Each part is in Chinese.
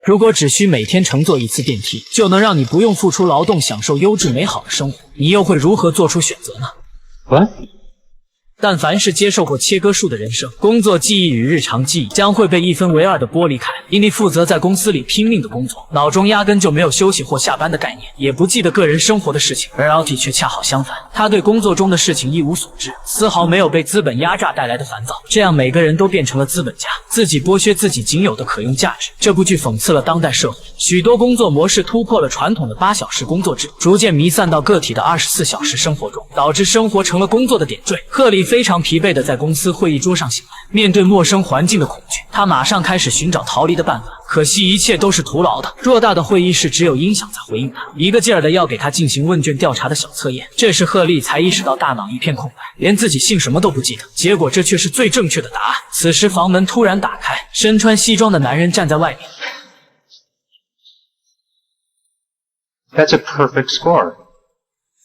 如果只需每天乘坐一次电梯，就能让你不用付出劳动，享受优质美好的生活，你又会如何做出选择呢？ What？但凡是接受过切割术的人生，工作记忆与日常记忆将会被1分为2的剥离开。因你负责在公司里拼命的工作，脑中压根就没有休息或下班的概念，也不记得个人生活的事情。而 Alti 却恰好相反，他对工作中的事情一无所知，丝毫没有被资本压榨带来的烦躁。这样每个人都变成了资本家，自己剥削自己仅有的可用价值。这部剧讽刺了当代社会，许多工作模式突破了传统的8小时工作制，逐渐弥散到个体的24小时生活中，导致生活成了工作的点缀。赫利非常疲惫地在公司会议桌上醒来，面对陌生环境的恐惧，他马上开始寻找逃离的办法。可惜一切都是徒劳的，偌大的会议室只有音响在回应他，一个劲儿的要给他进行问卷调查的小测验。这时赫利才意识到大脑一片空白，连自己姓什么都不记得。结果这却是最正确的答案。此时房门突然打开，身穿西装的男人站在外面。 That's a perfect score.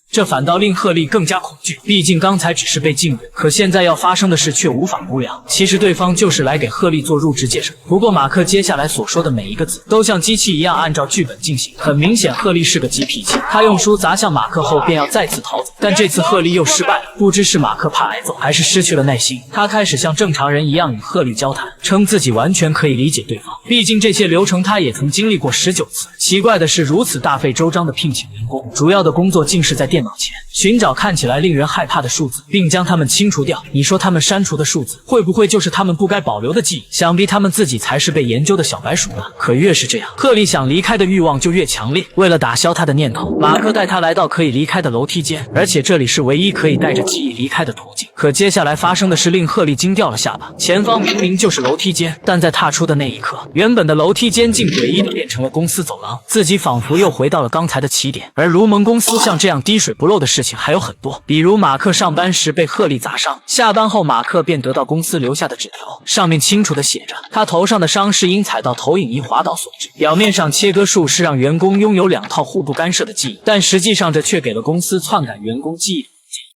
这反倒令赫利更加恐惧，毕竟刚才只是被禁锢，可现在要发生的事却无法估量。其实对方就是来给赫利做入职介绍。不过马克接下来所说的每一个字都像机器一样按照剧本进行，很明显赫利是个急脾气。他用书砸向马克后便要再次逃走，但这次赫利又失败了。不知是马克怕挨揍，还是失去了耐心，他开始像正常人一样与赫利交谈，称自己完全可以理解对方，毕竟这些流程他也曾经历过19次。奇怪的是，如此大费周章的聘请员工，主要的工作竟是在电脑前寻找看起来令人害怕的数字，并将它们清除掉。你说他们删除的数字，会不会就是他们不该保留的记忆？想必他们自己才是被研究的小白鼠呢。可越是这样，赫利想离开的欲望就越强烈。为了打消他的念头，马克带他来到可以离开的楼梯间，而且这里是唯一可以带着记忆离开的途径。可接下来发生的事令赫利惊掉了下巴。前方明明就是楼梯间，但在踏出的那一刻，原本的楼梯间竟诡异的变成了公司走廊，自己仿佛又回到了刚才的起点。而卢蒙公司像这样滴水不漏的事情还有很多，比如马克上班时被赫利砸伤，下班后马克便得到公司留下的纸条，上面清楚地写着他头上的伤是因踩到投影仪滑倒所致。表面上切割术是让员工拥有2套互不干涉的记忆，但实际上这却给了公司篡改员工记忆。